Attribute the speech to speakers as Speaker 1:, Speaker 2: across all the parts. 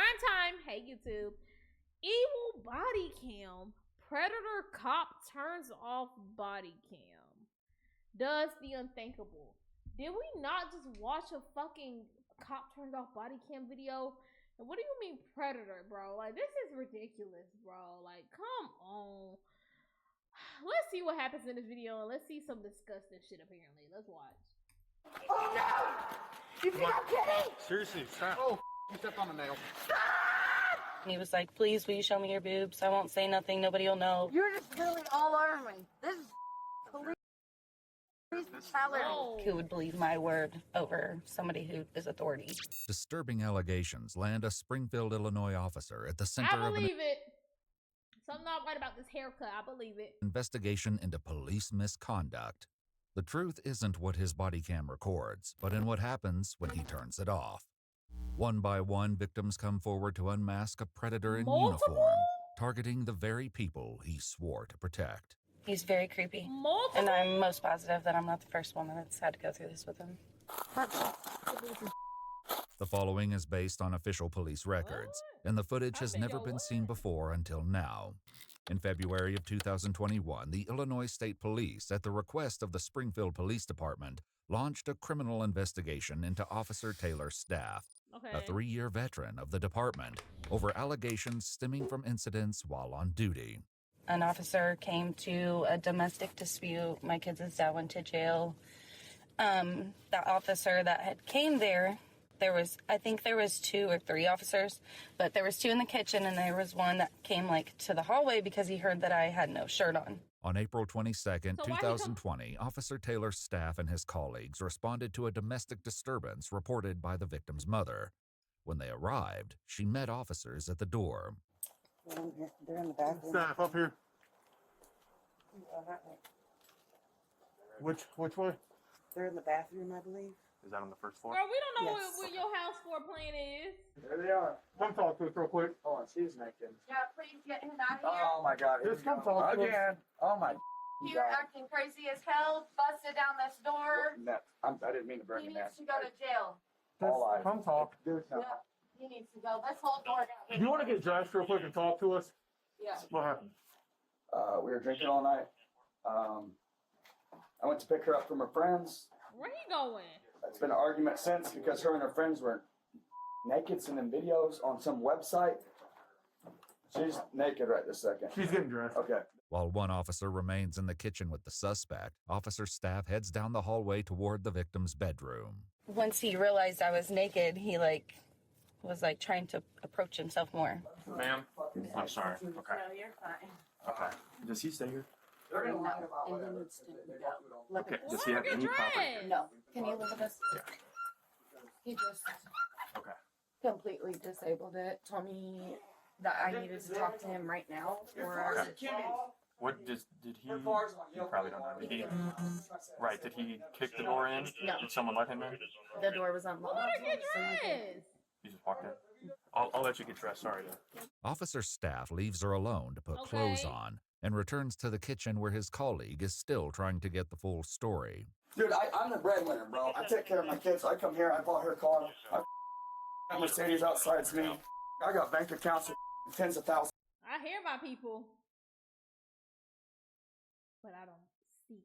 Speaker 1: Prime time. Hey, YouTube. Evil body cam. Predator cop turns off body cam. Does the unthinkable. Did we not just watch a fucking cop turns off body cam video? And what do you mean predator, bro? Like, this is ridiculous, bro. Like, come on. Let's see what happens in this video, and let's see some disgusting shit, apparently. Let's watch.
Speaker 2: Oh, no! You think I'm kidding?
Speaker 3: Seriously, stop. Oh, you stepped on a nail.
Speaker 2: Stop!
Speaker 4: He was like, please, will you show me your boobs? I won't say nothing. Nobody will know.
Speaker 2: You're just really all over me. This is police brutality.
Speaker 4: Who would believe my word over somebody who is authority?
Speaker 5: Disturbing allegations land a Springfield, Illinois officer at the center
Speaker 1: I
Speaker 5: of an
Speaker 1: believe it. Something not right about this haircut. I believe it.
Speaker 5: investigation into police misconduct. The truth isn't what his body cam records, but in what happens when he turns it off. One by one, victims come forward to unmask a predator in
Speaker 1: Multiple?
Speaker 5: uniform, targeting the very people he swore to protect.
Speaker 4: He's very creepy.
Speaker 1: Multiple?
Speaker 4: And I'm most positive that I'm not the first one that's had to go through this with him.
Speaker 5: The following is based on official police records, and the footage has never been seen before until now. In February of 2021, the Illinois State Police, at the request of the Springfield Police Department, launched a criminal investigation into Officer Taylor's staff, a 3-year veteran of the department, over allegations stemming from incidents while on duty.
Speaker 4: An officer came to a domestic dispute. My kids' dad went to jail. That officer that had came there, I think there was 2 or 3 officers, but there was 2 in the kitchen, and there was one that came to the hallway because he heard that I had no shirt on.
Speaker 5: On April 22nd,
Speaker 1: So
Speaker 5: 2020, Officer Taylor's staff and his colleagues responded to a domestic disturbance reported by the victim's mother. When they arrived, she met officers at the door.
Speaker 2: They're in the bathroom.
Speaker 3: Staff up here. Which way?
Speaker 2: They're in the bathroom, I believe.
Speaker 3: Is that on the first floor?
Speaker 1: Girl, we don't know
Speaker 2: Yes.
Speaker 1: what your house floor plan is.
Speaker 6: There they are.
Speaker 3: Come talk to us real quick.
Speaker 6: Oh, and she's naked.
Speaker 7: Yeah, please get him out of here.
Speaker 6: Oh my God. here
Speaker 3: Just
Speaker 6: we
Speaker 3: come
Speaker 6: go.
Speaker 3: talk to us.
Speaker 6: Again. Oh my
Speaker 7: You're
Speaker 6: God.
Speaker 7: acting crazy as hell. Busted down this door.
Speaker 6: No, I didn't mean to bring
Speaker 7: He
Speaker 6: him in.
Speaker 7: needs to go to jail.
Speaker 3: Just
Speaker 6: All eyes.
Speaker 3: come talk.
Speaker 6: Dude, no.
Speaker 7: Yeah, he needs to go. This whole door got
Speaker 3: Do you want to get dressed real quick and talk to us?
Speaker 7: Yeah.
Speaker 3: What happened?
Speaker 6: We were drinking all night. I went to pick her up from her friends.
Speaker 1: Where he going?
Speaker 6: It's been an argument since because her and her friends were naked sending videos on some website. She's naked right this second.
Speaker 3: She's getting dressed.
Speaker 6: Okay.
Speaker 5: While one officer remains in the kitchen with the suspect, officer staff heads down the hallway toward the victim's bedroom.
Speaker 4: Once he realized I was naked, he was trying to approach himself more.
Speaker 3: Ma'am, I'm sorry. Okay.
Speaker 7: No, you're fine.
Speaker 3: Okay. Does he stay here?
Speaker 6: They're gonna
Speaker 7: No,
Speaker 6: lie about
Speaker 7: and he
Speaker 6: whatever.
Speaker 7: needs to go. Look
Speaker 3: Okay.
Speaker 7: at
Speaker 3: Does
Speaker 7: this.
Speaker 3: he have
Speaker 1: Get
Speaker 3: any property?
Speaker 1: dressed.
Speaker 7: No. Can you look at this?
Speaker 3: Yeah.
Speaker 7: He just
Speaker 3: Okay.
Speaker 7: completely disabled it. Told me that I needed to talk to him right now. Or
Speaker 3: What did he? You probably don't know. Did he? Right. Did he kick the door in?
Speaker 7: No.
Speaker 3: Did someone let him in?
Speaker 7: the door was unlocked.
Speaker 1: Let her get
Speaker 7: so you can-
Speaker 1: dressed.
Speaker 3: He just walked in. I'll let you get dressed. Sorry.
Speaker 5: Officer staff leaves her alone to put clothes
Speaker 1: Okay.
Speaker 5: on and returns to the kitchen where his colleague is still trying to get the full story.
Speaker 6: Dude, I'm the breadwinner, bro. I take care of my kids. I come here. I bought her a car. I got Mercedes outside's me. I got bank accounts with tens of thousands.
Speaker 1: I hear my people, but I don't see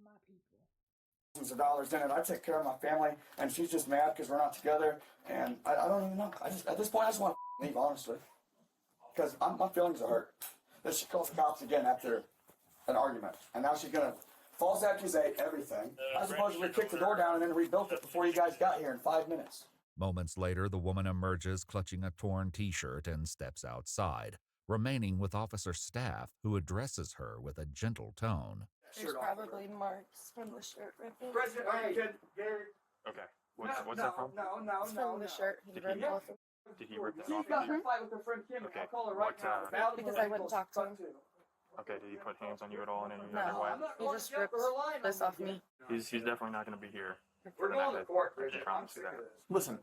Speaker 1: my people.
Speaker 6: Of dollars in it. I take care of my family, and she's just mad because we're not together. And I don't even know. At this point, I just want to leave, honestly, because my feelings are hurt. That she calls the cops again after an argument, and now she's gonna false accusate everything. I supposedly kicked the door down and then rebuilt it before you guys got here in 5 minutes.
Speaker 5: Moments later, the woman emerges clutching a torn t-shirt and steps outside, remaining with officer staff who addresses her with a gentle tone.
Speaker 4: There's probably marks from the shirt ripping.
Speaker 6: President, Gary.
Speaker 3: Okay. What's that from?
Speaker 4: It's from the shirt he
Speaker 3: Did
Speaker 4: ripped
Speaker 3: he-
Speaker 4: off.
Speaker 3: Did he rip that
Speaker 6: She's
Speaker 3: off?
Speaker 6: got in a fight with her friend Kim.
Speaker 3: Okay.
Speaker 6: I'll call her right
Speaker 3: What,
Speaker 6: now.
Speaker 4: Because I wouldn't talk to him.
Speaker 3: Okay. Did he put hands on you at all in any
Speaker 4: No.
Speaker 3: other way?
Speaker 4: He just ripped this off me.
Speaker 3: He's definitely not going to be here.
Speaker 6: We're going to court.
Speaker 3: I can promise you that. Listen,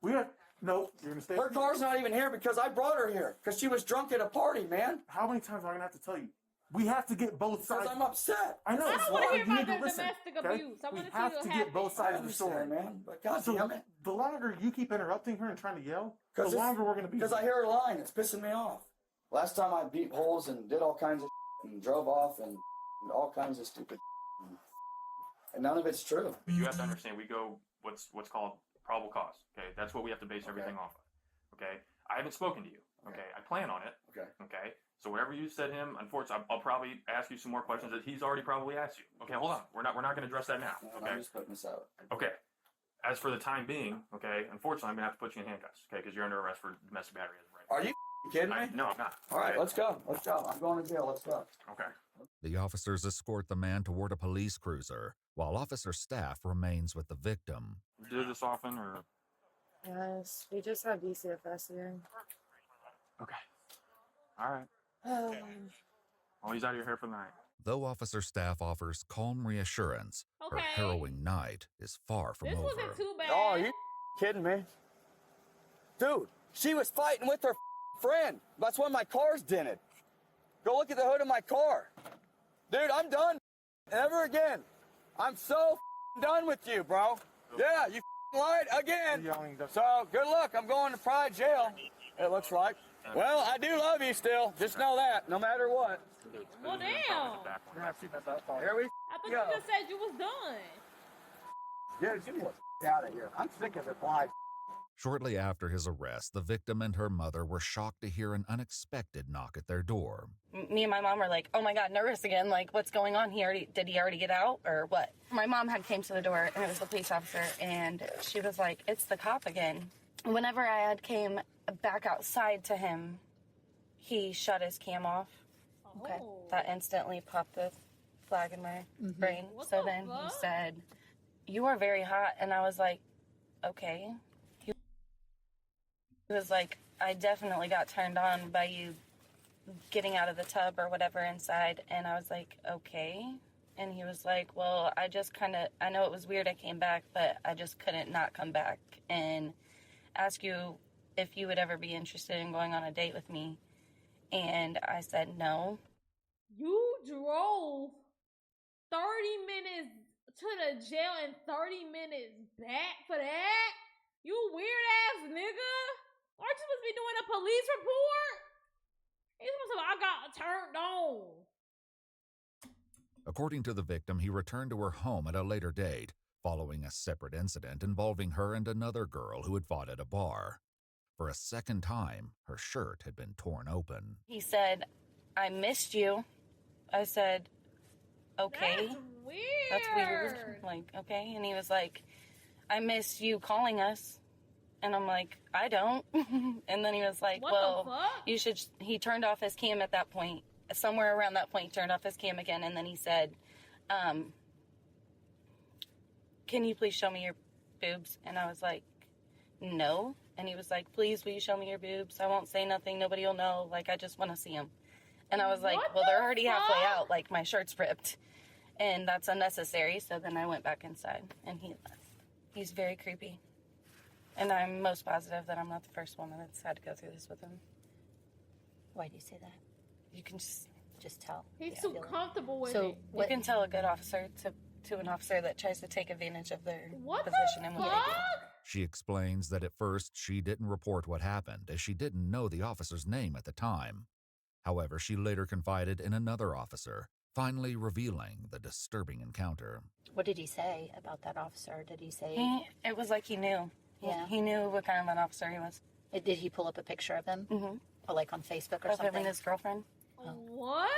Speaker 3: we have no. You're gonna stay.
Speaker 6: Her car's not even here because I brought her here because she was drunk at a party, man.
Speaker 3: How many times am I gonna have to tell you?
Speaker 8: We have to get both sides.
Speaker 6: Because I'm upset.
Speaker 8: I know.
Speaker 1: I don't want to hear
Speaker 8: You
Speaker 1: about
Speaker 8: need
Speaker 1: the
Speaker 8: to listen.
Speaker 1: domestic
Speaker 8: Okay?
Speaker 1: abuse. I
Speaker 8: We
Speaker 1: want to
Speaker 8: have
Speaker 1: see
Speaker 8: to
Speaker 1: what
Speaker 8: get both sides of the story,
Speaker 6: understand, man. But God
Speaker 8: So
Speaker 6: damn it.
Speaker 8: the longer you keep interrupting her and trying to yell, the longer we're going to be.
Speaker 6: Because I hear her lying. It's pissing me off. Last time I beat holes and did all kinds of and drove off and all kinds of stupid and none of it's true.
Speaker 3: You have to understand, we go what's called probable cause. Okay, that's what we have to base everything off of. Okay, I haven't spoken to you. Okay, I plan on it.
Speaker 6: Okay.
Speaker 3: Okay, so whatever you said to him, unfortunately, I'll probably ask you some more questions that he's already probably asked you. Okay, hold on, we're not going to address that now. Okay,
Speaker 6: I'm just putting this out.
Speaker 3: okay. As for the time being, okay, unfortunately, I'm going to have to put you in handcuffs. Okay, because you're under arrest for domestic battery as of right now.
Speaker 6: Are you kidding me?
Speaker 3: No, I'm not.
Speaker 6: All right,
Speaker 3: Okay?
Speaker 6: let's go. Let's go. I'm going to jail. Let's go.
Speaker 3: Okay.
Speaker 5: The officers escort the man toward a police cruiser, while officer staff remains with the victim.
Speaker 3: You do this often, or?
Speaker 7: Yes, we just have DCFS here.
Speaker 3: Okay. All right. Well, he's out of your hair for the night.
Speaker 5: Though officer staff offers calm reassurance, her
Speaker 1: Okay.
Speaker 5: harrowing night is far from
Speaker 1: This
Speaker 5: over.
Speaker 1: wasn't too bad.
Speaker 6: Oh, are you kidding me? Dude, she was fighting with her friend. That's when my car's dented. Go look at the hood of my car. Dude, I'm done. Never again. I'm so done with you, bro. Yeah, you lied again. So, good luck. I'm going to Pride Jail, it looks like. Well, I do love you still. Just know that, no matter what.
Speaker 1: Well, damn.
Speaker 6: Here we
Speaker 1: I thought
Speaker 6: go.
Speaker 1: you just said you was done.
Speaker 6: Dude, get me out of here. I'm sick of it. Live.
Speaker 5: Shortly after his arrest, the victim and her mother were shocked to hear an unexpected knock at their door.
Speaker 4: Me and my mom were like, oh my God, nervous again. Like, what's going on? Did he already get out or what? My mom had came to the door and it was the police officer and she was like, it's the cop again. Whenever I had came back outside to him, he shut his cam off. Okay.
Speaker 1: Oh.
Speaker 4: That instantly popped the flag in my brain.
Speaker 1: What
Speaker 4: So
Speaker 1: the
Speaker 4: then
Speaker 1: fuck?
Speaker 4: he said, you are very hot. And I was like, okay. He was like, I definitely got turned on by you getting out of the tub or whatever inside. And I was like, okay. And he was like, well, I know it was weird I came back, but I just couldn't not come back and ask you if you would ever be interested in going on a date with me. And I said no.
Speaker 1: You drove 30 minutes to the jail and 30 minutes back for that? You weird ass nigga. Aren't you supposed to be doing a police report? You supposed to I got turned on.
Speaker 5: According to the victim, he returned to her home at a later date, following a separate incident involving her and another girl who had fought at a bar. For a second time, her shirt had been torn open.
Speaker 4: He said, I missed you. I said, okay.
Speaker 1: That's weird.
Speaker 4: That's weird. Like, okay. And he was like, I miss you calling us. And I'm like, I don't. And then he was like,
Speaker 1: What
Speaker 4: well,
Speaker 1: the fuck?
Speaker 4: you should. He turned off his cam at that point. Somewhere around that point, he turned off his cam again. And then he said, can you please show me your boobs? And I was like, no. And he was like, please, will you show me your boobs? I won't say nothing. Nobody will know. Like, I just want to see them. And I was like,
Speaker 1: What
Speaker 4: well,
Speaker 1: the
Speaker 4: they're already halfway
Speaker 1: fuck?
Speaker 4: out. Like, my shirt's ripped. And that's unnecessary. So then I went back inside and he left. He's very creepy. And I'm most positive that I'm not the first woman that's had to go through this with him.
Speaker 9: Why do you say that?
Speaker 4: You can
Speaker 9: Just tell.
Speaker 1: He's too comfortable with
Speaker 9: So
Speaker 1: it.
Speaker 4: you can tell a good officer to an officer that tries to take advantage of their
Speaker 1: What
Speaker 4: position
Speaker 1: the
Speaker 4: and what they do.
Speaker 1: fuck?
Speaker 5: She explains that at first she didn't report what happened, as she didn't know the officer's name at the time. However, she later confided in another officer, finally revealing the disturbing encounter.
Speaker 9: What did he say about that officer? Did he say?
Speaker 4: It was like he knew.
Speaker 9: Yeah.
Speaker 4: He knew what kind of an officer he was.
Speaker 9: Did he pull up a picture of him?
Speaker 4: Mm-hmm.
Speaker 9: Or like on Facebook or
Speaker 4: Of him
Speaker 9: something?
Speaker 4: and his girlfriend.
Speaker 1: What?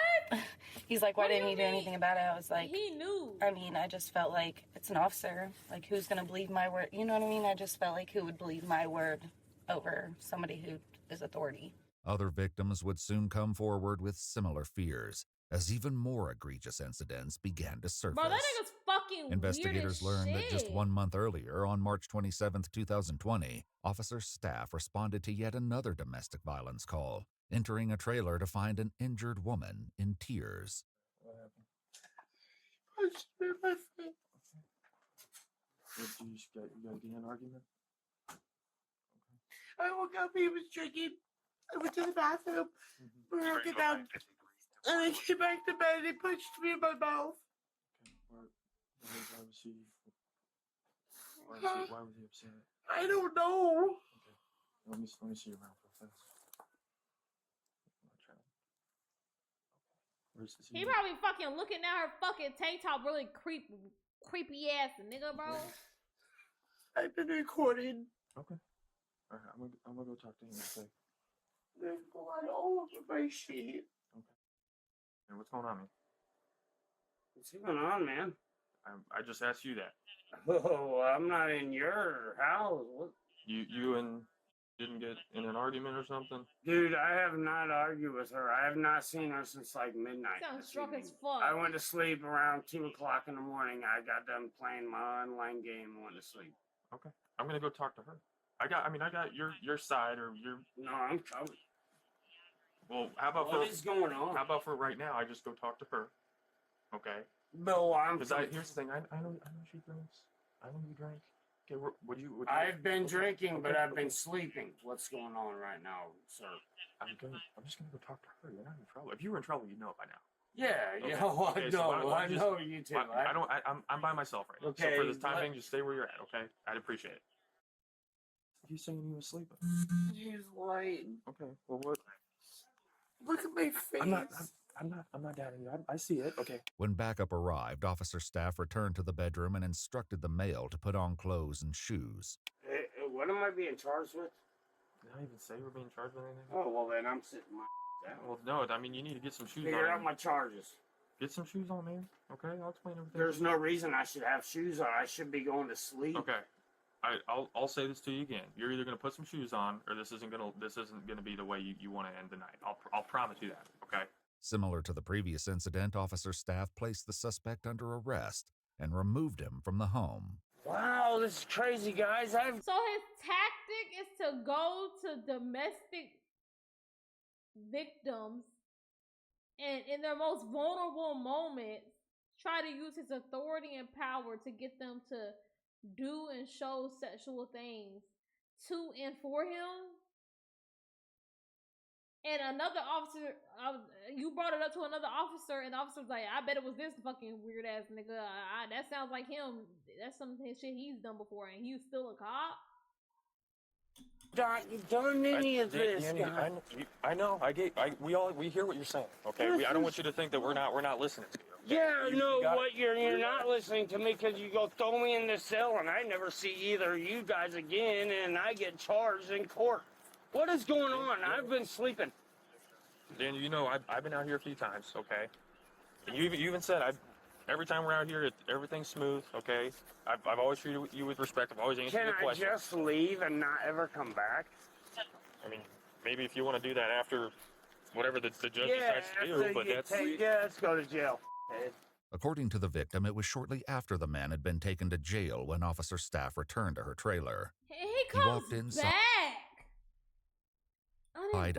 Speaker 4: He's like, why
Speaker 1: What do
Speaker 4: didn't
Speaker 1: you
Speaker 4: you do
Speaker 1: mean?
Speaker 4: anything about it? I was like,
Speaker 1: He knew.
Speaker 4: I mean, I just felt like it's an officer. Like, who's going to believe my word? You know what I mean? I just felt like who would believe my word over somebody who is authority.
Speaker 5: Other victims would soon come forward with similar fears, as even more egregious incidents began to surface.
Speaker 1: Bro, that nigga's fucking
Speaker 5: Investigators
Speaker 1: weird as
Speaker 5: learned that just
Speaker 1: shit.
Speaker 5: 1 month earlier, on March 27, 2020, officer staff responded to yet another domestic violence call, entering a trailer to find an injured woman in tears.
Speaker 3: What happened? I spit my foot. You guys get in an argument?
Speaker 2: I woke up, he was drinking. I went to the bathroom. Broke it down. And I came back to bed and he punched me in my mouth.
Speaker 3: Why was he? Why was he upset?
Speaker 2: I don't know.
Speaker 3: Okay. Let me see your mouth real fast.
Speaker 1: He probably fucking looking at her fucking tank top, really creepy ass nigga, bro.
Speaker 2: I've been recording.
Speaker 3: Okay. All right, I'm gonna go talk to him and say.
Speaker 2: There's blood all over my sheet.
Speaker 3: Okay. Hey, what's going on, man?
Speaker 2: What's going on, man?
Speaker 3: I just asked you that.
Speaker 2: Oh, I'm not in your house. What?
Speaker 3: You and didn't get in an argument or something?
Speaker 2: Dude, I have not argued with her. I have not seen her since like midnight.
Speaker 1: Sounds drunk as fuck.
Speaker 2: I went to sleep around 2 o'clock in the morning. I got done playing my online game and went to sleep.
Speaker 3: Okay. I'm gonna go talk to her. I got your side or your.
Speaker 2: No, I'm coming.
Speaker 3: Well, how about
Speaker 2: What is going on?
Speaker 3: How about for right now? I just go talk to her. Okay.
Speaker 2: Bill,
Speaker 3: Because here's the thing. I know she drinks. I know you drink. Okay. Would you?
Speaker 2: I've been drinking, but I've been sleeping. What's going on right now, sir?
Speaker 3: I'm just gonna go talk to her. You're not in trouble. If you were in trouble, you'd know it by now.
Speaker 2: Yeah,
Speaker 3: Okay.
Speaker 2: yeah, well,
Speaker 3: Okay, so
Speaker 2: I know you too.
Speaker 3: I'm by myself right now.
Speaker 2: Okay,
Speaker 3: So for this time being, just stay where you're at. Okay. I'd appreciate it. He's saying he was sleeping.
Speaker 2: He's lying.
Speaker 3: Okay. Well, what?
Speaker 2: Look at my face.
Speaker 3: I'm not doubting you. I see it. Okay.
Speaker 5: When backup arrived, officer staff returned to the bedroom and instructed the male to put on clothes and shoes.
Speaker 2: Hey, what am I being charged with?
Speaker 3: Did I even say we're being charged with anything?
Speaker 2: Oh, well, then I'm sitting my down.
Speaker 3: Well, no. I mean, you need to get some shoes
Speaker 2: Figure
Speaker 3: on.
Speaker 2: out my charges.
Speaker 3: Get some shoes on, man. Okay, I'll explain everything.
Speaker 2: There's no reason I should have shoes on. I should be going to sleep.
Speaker 3: Okay. I'll say this to you again. You're either gonna put some shoes on, or this isn't gonna be the way you want to end the night. I'll promise you that. Okay.
Speaker 5: Similar to the previous incident, officer staff placed the suspect under arrest and removed him from the home.
Speaker 2: Wow, this is crazy, guys.
Speaker 1: So his tactic is to go to domestic victims and in their most vulnerable moments, try to use his authority and power to get them to do and show sexual things to and for him. And another officer, you brought it up to another officer, and the officer was like, I bet it was this fucking weird ass nigga. That sounds like him. That's some shit he's done before, and he's still a cop.
Speaker 2: Not done any of this.
Speaker 3: I know. We hear what you're saying. Okay. I don't want you to think that we're not listening to you. Okay?
Speaker 2: Yeah, you're not listening to me because you go throw me in the cell and I never see either of you guys again and I get charged in court. What is going on? I've been sleeping.
Speaker 3: Dan, I've been out here a few times, okay? And you even said every time we're out here, everything's smooth, okay? I've always treated you with respect. I've always answered your questions.
Speaker 2: Can I just leave and not ever come back?
Speaker 3: I mean, maybe if you want to do that after whatever the judge decides to do, but
Speaker 2: let's go to jail.
Speaker 5: According to the victim, it was shortly after the man had been taken to jail when officer staff returned to her trailer.
Speaker 1: He comes
Speaker 5: walked inside,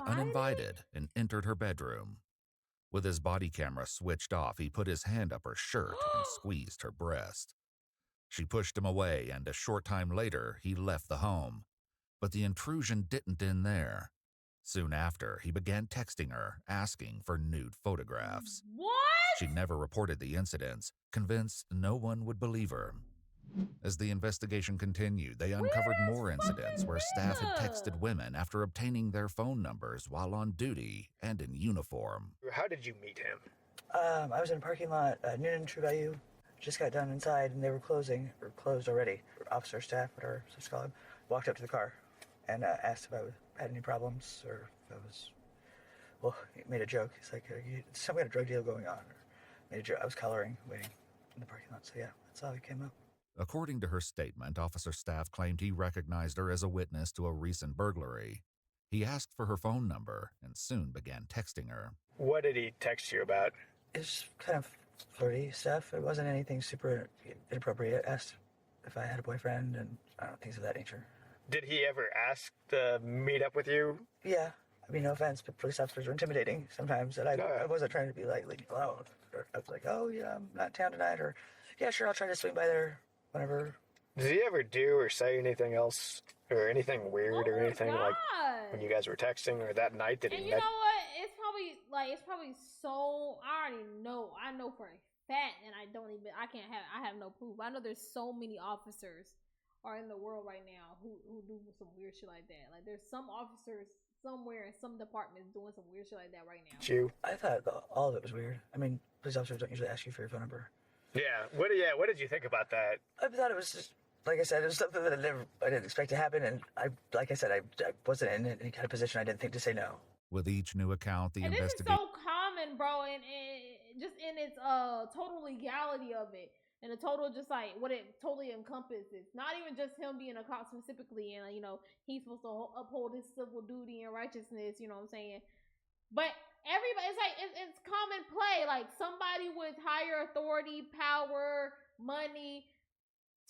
Speaker 5: uninvited, and entered her bedroom. With his body camera switched off, he put his hand up her shirt and squeezed her breast. She pushed him away, and a short time later, he left the home. But the intrusion didn't end there. Soon after, he began texting her, asking for nude photographs.
Speaker 1: What?
Speaker 5: She never reported the incidents, convinced no one would believe her. As the investigation continued, they uncovered more incidents where staff had texted women after obtaining their phone numbers while on duty and in uniform.
Speaker 10: How did you meet him?
Speaker 11: I was in a parking lot at Noonan True Value. Just got done inside and they were closed already. Officer staff, whatever, so call him, walked up to the car and asked if I had any problems or if I was, he made a joke. He's like, some kind of drug deal going on. Made a joke. I was coloring, waiting in the parking lot. So yeah, that's how he came up.
Speaker 5: According to her statement, officer staff claimed he recognized her as a witness to a recent burglary. He asked for her phone number and soon began texting her.
Speaker 10: What did he text you about?
Speaker 11: It's kind of flirty stuff. It wasn't anything super inappropriate. Asked if I had a boyfriend and things of that nature.
Speaker 10: Did he ever ask to meet up with you?
Speaker 11: Yeah. I mean, no offense, but police officers are intimidating sometimes. And I wasn't trying to be like, leave me alone. I was like, oh, yeah, I'm not in town tonight. Or, yeah, sure, I'll try to swing by there whenever.
Speaker 10: Did he ever do or say anything else? Or anything weird or anything like when you guys were texting or that night that he met?
Speaker 1: You know what? It's probably like it's probably so. I already know. I know for a fact, and I have no proof. I know there's so many officers are in the world right now who do some weird shit like that. Like there's some officers somewhere in some departments doing some weird shit like that right now.
Speaker 11: I thought all of it was weird. I mean, police officers don't usually ask you for your phone number.
Speaker 10: Yeah. What did you think about that?
Speaker 11: I thought it was just, like I said, it was something that I didn't expect to happen, and I wasn't in any kind of position I didn't think to say no.
Speaker 5: With each new account, the
Speaker 1: And this is
Speaker 5: investigation.
Speaker 1: so common, bro, and just in its total legality of it, and the total just like what it totally encompasses. Not even just him being a cop specifically, and you know he's supposed to uphold his civil duty and righteousness. You know what I'm saying? But everybody, it's like it's common play. Like somebody with higher authority, power, money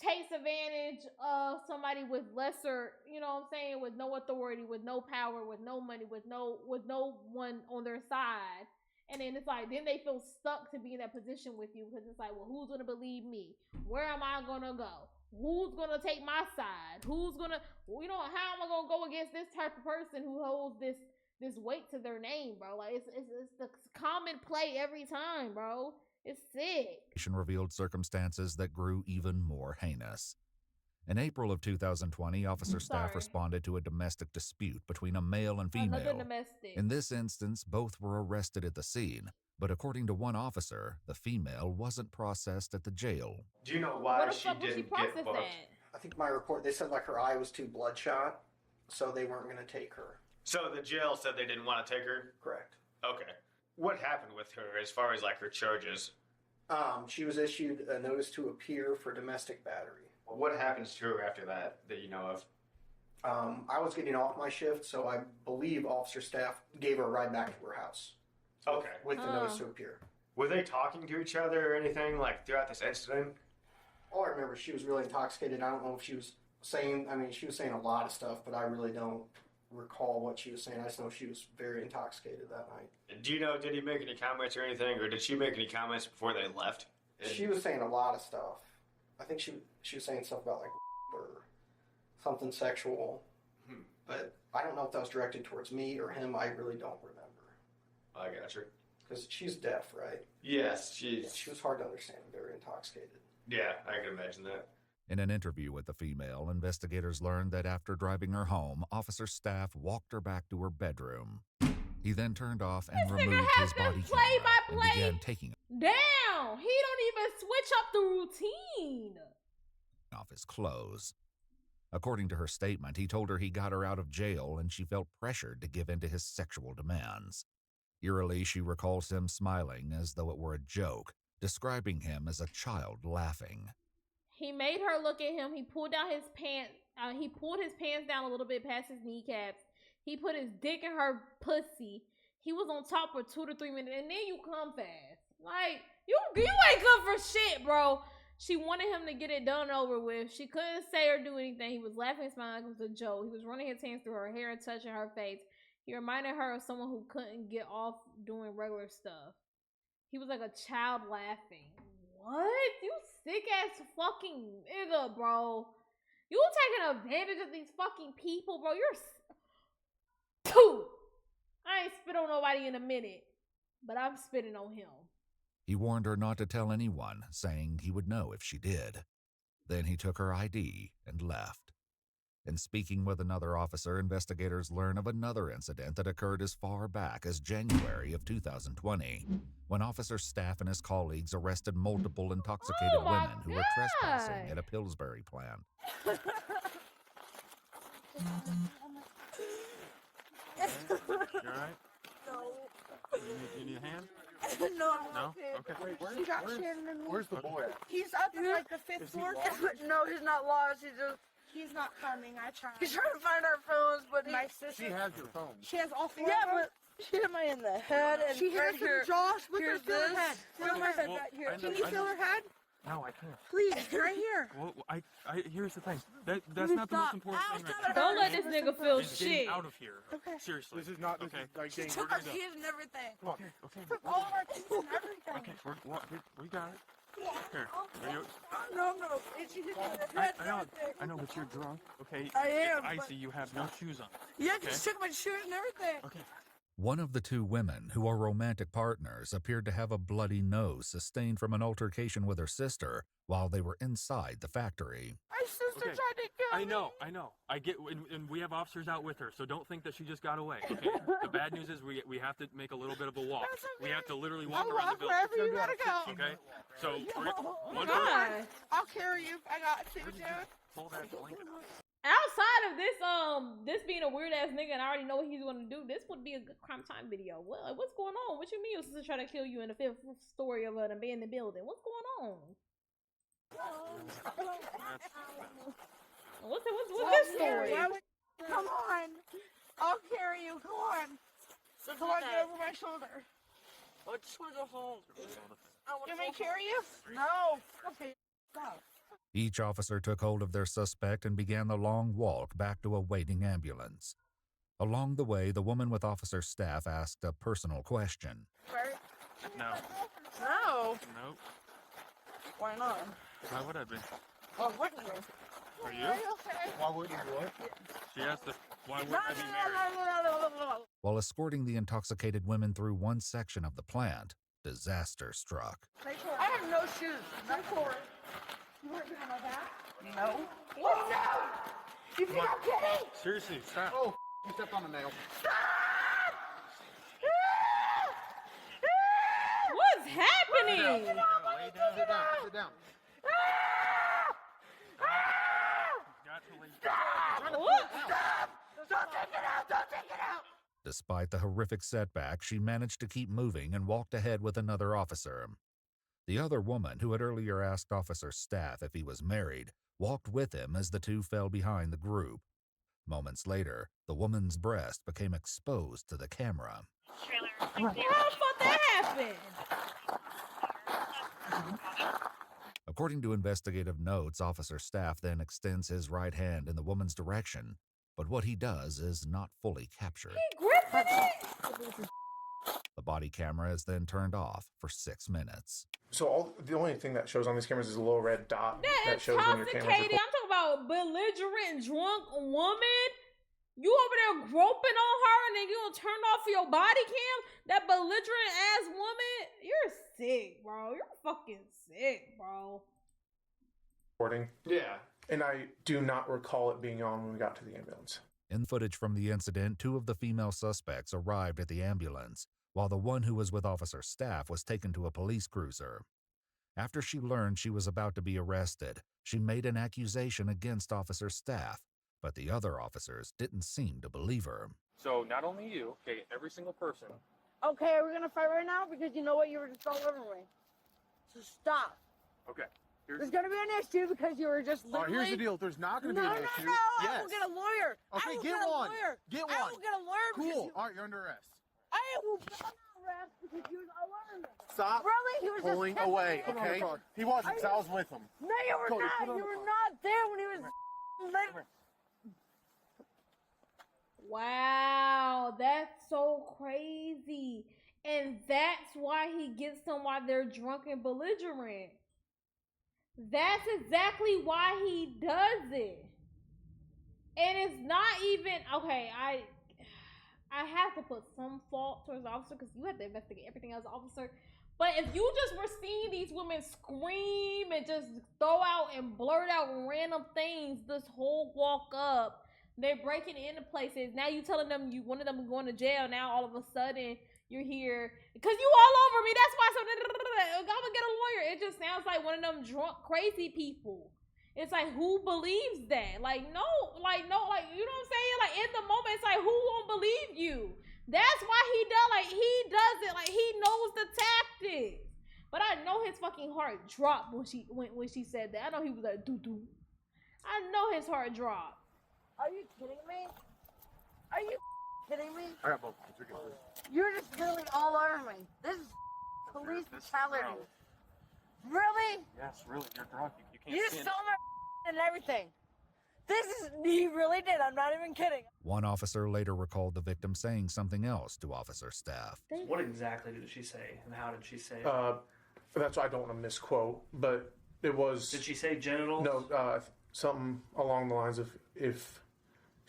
Speaker 1: takes advantage of somebody with lesser, you know what I'm saying, with no authority, with no power, with no money, with no one on their side. And then it's like, then they feel stuck to be in that position with you because it's like, well, who's going to believe me? Where am I going to go? Who's going to take my side? Who's going to, how am I going to go against this type of person who holds this weight to their name, bro? Like, it's the common play every time, bro. It's sick.
Speaker 5: Revealed circumstances that grew even more heinous. In April of 2020, officer staff responded to a domestic dispute between a male and female.
Speaker 1: Another domestic.
Speaker 5: In this instance, both were arrested at the scene, but according to one officer, the female wasn't processed at the jail.
Speaker 10: Do you know why she didn't get booked?
Speaker 12: I think my report, they said like her eye was too bloodshot, so they weren't going to take her.
Speaker 10: So the jail said they didn't want to take her?
Speaker 12: Correct.
Speaker 10: Okay. What happened with her as far as like her charges?
Speaker 12: She was issued a notice to appear for domestic battery.
Speaker 10: What happens to her after that you know of?
Speaker 12: I was getting off my shift, so I believe officer staff gave her a ride back to her house.
Speaker 10: Okay.
Speaker 12: With the notice to appear.
Speaker 10: Were they talking to each other or anything like throughout this incident?
Speaker 12: All I remember, she was really intoxicated. I don't know if she was saying, she was saying a lot of stuff, but I really don't recall what she was saying. I just know she was very intoxicated that night.
Speaker 10: Do you know, did he make any comments or anything, or did she make any comments before they left?
Speaker 12: She was saying a lot of stuff. I think she was saying stuff about like or something sexual, but I don't know if that was directed towards me or him. I really don't remember.
Speaker 10: I got you.
Speaker 12: Because she's deaf, right?
Speaker 10: Yes, she
Speaker 12: was hard to understand, very intoxicated.
Speaker 10: Yeah, I can imagine that.
Speaker 5: In an interview with the female, investigators learned that after driving her home, officer staff walked her back to her bedroom. He then turned off and removed his body camera and began taking
Speaker 1: Damn! He don't even switch up the routine
Speaker 5: off his clothes. According to her statement, he told her he got her out of jail and she felt pressured to give in to his sexual demands. Eerily, she recalls him smiling as though it were a joke, describing him as a child laughing.
Speaker 1: He made her look at him. He pulled down his pants. He pulled his pants down a little bit past his kneecaps. He put his dick in her pussy. He was on top for 2 to 3 minutes, and then you come fast. Like, you ain't good for shit, bro. She wanted him to get it done over with. She couldn't say or do anything. He was laughing and smiling like it was a joke. He was running his hands through her hair and touching her face. He reminded her of someone who couldn't get off doing regular stuff. He was like a child laughing. What? You sick ass fucking nigga, bro. You taking advantage of these fucking people, bro. I ain't spit on nobody in a minute, but I'm spitting on him.
Speaker 5: He warned her not to tell anyone, saying he would know if she did. Then he took her ID and left. In speaking with another officer, investigators learn of another incident that occurred as far back as January of 2020, when officer staff and his colleagues arrested multiple intoxicated women who were trespassing at a Pillsbury plant.
Speaker 13: You alright?
Speaker 14: No.
Speaker 13: You need a hand?
Speaker 14: No.
Speaker 13: No? Okay.
Speaker 14: Where's the boy at?
Speaker 7: He's up in like the 5th floor. No, he's not lost. He's not coming. I tried. He's trying to find our phones, but my sister.
Speaker 13: She has your phone.
Speaker 7: She has all 4 of them.
Speaker 14: but she hit me in the head and
Speaker 7: she hit
Speaker 14: right
Speaker 7: us
Speaker 14: here.
Speaker 7: in the jaws. Look
Speaker 14: Here's
Speaker 7: at her
Speaker 14: this.
Speaker 7: head. Feel her head right here. Can you feel her head?
Speaker 13: No, I can't.
Speaker 7: Please, right here.
Speaker 13: Well, here's the thing. That's not the most important thing right now.
Speaker 1: Don't let this nigga feel
Speaker 13: It's getting
Speaker 1: shit.
Speaker 13: out of here.
Speaker 7: Okay.
Speaker 13: Seriously.
Speaker 8: This is not
Speaker 13: okay.
Speaker 8: like
Speaker 7: She
Speaker 8: getting
Speaker 7: took our keys and everything.
Speaker 13: Come on. Okay.
Speaker 7: Took all of our keys and everything.
Speaker 13: Okay. We got it. Here. Are you?
Speaker 7: No. She hit me in the head.
Speaker 13: I know, but you're drunk. Okay.
Speaker 7: I am,
Speaker 13: I
Speaker 7: but-
Speaker 13: see you have no shoes on.
Speaker 7: Yeah,
Speaker 13: Okay.
Speaker 7: she took my shoes and everything.
Speaker 13: Okay.
Speaker 5: One of the two women, who are romantic partners, appeared to have a bloody nose sustained from an altercation with her sister while they were inside the factory.
Speaker 7: My sister tried to kill me.
Speaker 13: I know. I get, and we have officers out with her, so don't think that she just got away. Okay. The bad news is we have to make a little bit of a walk.
Speaker 7: That's okay.
Speaker 13: We have to literally walk
Speaker 7: I'll
Speaker 13: around the
Speaker 7: walk
Speaker 13: building.
Speaker 7: wherever you gotta go.
Speaker 13: Okay. So one
Speaker 1: God.
Speaker 7: I'll carry you. I got to, dude.
Speaker 13: pull that blanket up.
Speaker 1: Outside of this being a weird ass nigga and I already know what he's gonna do, this would be a good crime time video. What's going on? What you mean your sister trying to kill you in the 5th story of an abandoned building? What's going on? What's this story?
Speaker 7: Come on. I'll carry you. Come on. Come on, get over my shoulder.
Speaker 14: I just want to go home.
Speaker 7: You want me to carry you? No. Okay. Stop.
Speaker 5: Each officer took hold of their suspect and began the long walk back to a waiting ambulance. Along the way, the woman with officer staff asked a personal question.
Speaker 13: No.
Speaker 7: No.
Speaker 13: Nope.
Speaker 7: Why not?
Speaker 13: Why would I be?
Speaker 7: Why wouldn't you?
Speaker 13: Are you?
Speaker 7: Okay?
Speaker 10: Why wouldn't you what?
Speaker 13: She asked if, why wouldn't I be married?
Speaker 5: While escorting the intoxicated women through one section of the plant, disaster struck.
Speaker 7: I have no shoes. Not for it. You weren't gonna know that? No. What? No! You think I'm kidding?
Speaker 13: Seriously, stop.
Speaker 10: Oh, you stepped on a nail.
Speaker 1: What's happening?
Speaker 10: Sit down. Sit down.
Speaker 1: What?
Speaker 7: Don't take it out! Don't take it out!
Speaker 5: Despite the horrific setback, she managed to keep moving and walked ahead with another officer. The other woman, who had earlier asked officer staff if he was married, walked with him as the two fell behind the group. Moments later, the woman's breast became exposed to the camera.
Speaker 1: How the fuck that happened?
Speaker 5: According to investigative notes, officer staff then extends his right hand in the woman's direction, but what he does is not fully captured.
Speaker 1: He gripping it?
Speaker 5: The body camera is then turned off for 6 minutes.
Speaker 8: So the only thing that shows on these cameras is a little red dot that shows when your camera's
Speaker 1: Intoxicated. I'm talking about belligerent, drunk woman. You over there groping on her and then you gonna turn off your body cam? That belligerent ass woman? You're sick, bro. You're fucking sick, bro.
Speaker 8: recording.
Speaker 10: Yeah.
Speaker 8: And I do not recall it being on when we got to the ambulance.
Speaker 5: In footage from the incident, 2 of the female suspects arrived at the ambulance, while the one who was with officer staff was taken to a police cruiser. After she learned she was about to be arrested, she made an accusation against officer staff, but the other officers didn't seem to believe her.
Speaker 3: So not only you, okay, every single person.
Speaker 14: Okay, are we gonna fight right now? Because you know what, you were just all over me. So stop.
Speaker 3: Okay.
Speaker 14: There's gonna be an issue because you were just literally...
Speaker 10: Here's the deal. There's not gonna be an issue.
Speaker 14: No,
Speaker 10: Yes.
Speaker 14: I will get a lawyer.
Speaker 10: Okay,
Speaker 14: I will
Speaker 10: get
Speaker 14: a
Speaker 10: one.
Speaker 14: Lawyer.
Speaker 10: Get
Speaker 14: I
Speaker 10: one.
Speaker 14: will get a lawyer.
Speaker 10: Cool. All right, you're under arrest.
Speaker 14: I will get an arrest because you was alarming me.
Speaker 10: Stop
Speaker 14: Really? He was
Speaker 10: pulling
Speaker 14: just
Speaker 10: away,
Speaker 14: kissing
Speaker 10: okay?
Speaker 14: me.
Speaker 10: He wasn't, 'cause I was with him.
Speaker 14: No, you were
Speaker 10: Cody,
Speaker 14: not.
Speaker 10: put on
Speaker 14: You
Speaker 10: the
Speaker 14: were
Speaker 10: car.
Speaker 14: not there when he was...
Speaker 1: Wow, that's so crazy. And that's why he gets them while they're drunk and belligerent. That's exactly why he does it. And it's not even, okay, I have to put some fault towards the officer because you have to investigate everything as an officer. But if you just were seeing these women scream and just throw out and blurt out random things this whole walk up, they're breaking into places. Now you telling them one of them is going to jail. Now all of a sudden you're here because you all over me. That's why. So I'm gonna get a lawyer. It just sounds like one of them drunk, crazy people. It's like, who believes that? Like, no, you know what I'm saying? Like, in the moment, it's like, who won't believe you? That's why he does it. Like, he knows the tactics. But I know his fucking heart dropped when she said that. I know he was like, doo-doo. I know his heart dropped.
Speaker 14: Are you kidding me? Are you kidding me?
Speaker 10: I got both.
Speaker 14: You're just really all over me. This is police brutality. Really?
Speaker 3: Yes, really, you're drunk. You can't
Speaker 14: You
Speaker 3: stand
Speaker 14: stole my and everything. He really did. I'm not even kidding.
Speaker 5: One officer later recalled the victim saying something else to officer staff.
Speaker 15: What exactly did she say, and how did she say it?
Speaker 8: That's why I don't want to misquote, but it was...
Speaker 15: Did she say genitals?
Speaker 8: No, something along the lines of, if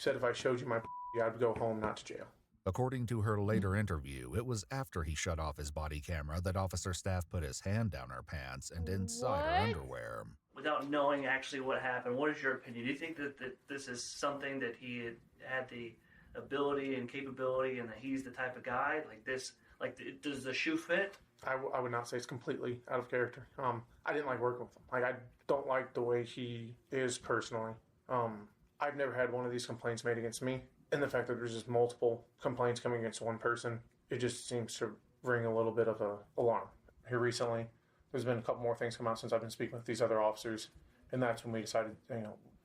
Speaker 8: I showed you my I'd go home, not to jail.
Speaker 5: According to her later interview, it was after he shut off his body camera that Officer Staff put his hand down her pants and inside her underwear.
Speaker 15: Without knowing actually what happened, what is your opinion? Do you think that this is something that he had the ability and capability, and that he's the type of guy like this? Like, does the shoe fit?
Speaker 8: I would not say it's completely out of character. I didn't like working with him. Like, I don't like the way he is personally. I've never had one of these complaints made against me. And the fact that there's just multiple complaints coming against one person, it just seems to ring a little bit of an alarm. Here recently, there's been a couple more things come out since I've been speaking with these other officers, and that's when we decided,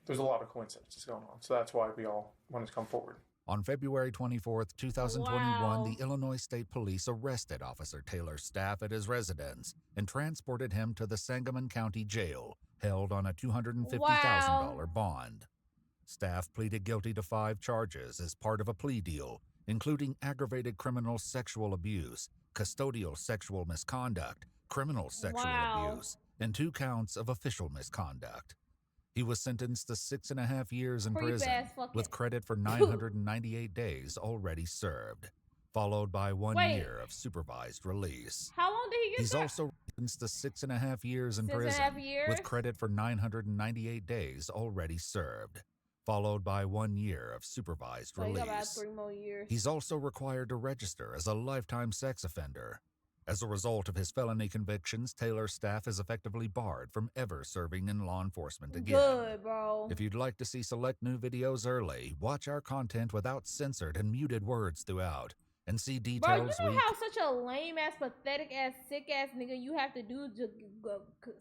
Speaker 8: there's a lot of coincidences going on. So that's why we all wanted to come forward.
Speaker 5: On February 24th, 2021, the Illinois State Police arrested Officer Taylor's staff at his residence and transported him to the Sangamon County Jail, held on a $250,000 bond. Staff pleaded guilty to 5 charges as part of a plea deal, including aggravated criminal sexual abuse, custodial sexual misconduct, criminal sexual abuse, and 2 counts of official misconduct. He was sentenced to 6.5 years in prison, with credit for 998 days already served, followed by 1 year of supervised release.
Speaker 1: How long did he get?
Speaker 5: He's also sentenced to 6.5 years in prison, with credit for 998 days already served, followed by 1 year of supervised release.
Speaker 1: He got about 3 more years.
Speaker 5: He's also required to register as a lifetime sex offender. As a result of his felony convictions, Taylor's staff is effectively barred from ever serving in law enforcement again.
Speaker 1: Good, bro.
Speaker 5: If you'd like to see select new videos early, watch our content without censored and muted words throughout, and see details.
Speaker 1: Bro, you know how such a lame ass, pathetic ass, sick ass nigga you have to do to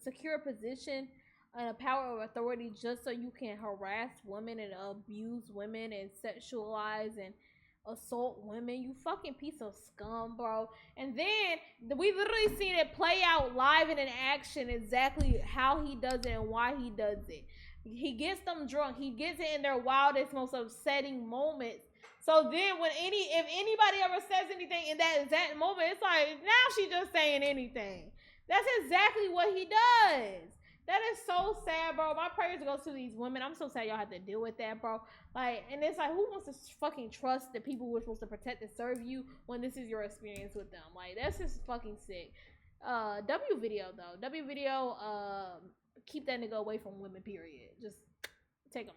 Speaker 1: secure a position and a power of authority just so you can harass women and abuse women and sexualize and assault women? You fucking piece of scum, bro. And then we literally seen it play out live and in action exactly how he does it and why he does it. He gets them drunk. He gets it in their wildest, most upsetting moments. So then if anybody ever says anything in that exact moment, it's like, now she just saying anything. That's exactly what he does. That is so sad, bro. My prayers go to these women. I'm so sad y'all have to deal with that, bro. Like, and it's like, who wants to fucking trust the people who are supposed to protect and serve you when this is your experience with them? Like, that's just fucking sick. W video though. W video, keep that nigga away from women, period. Just take them.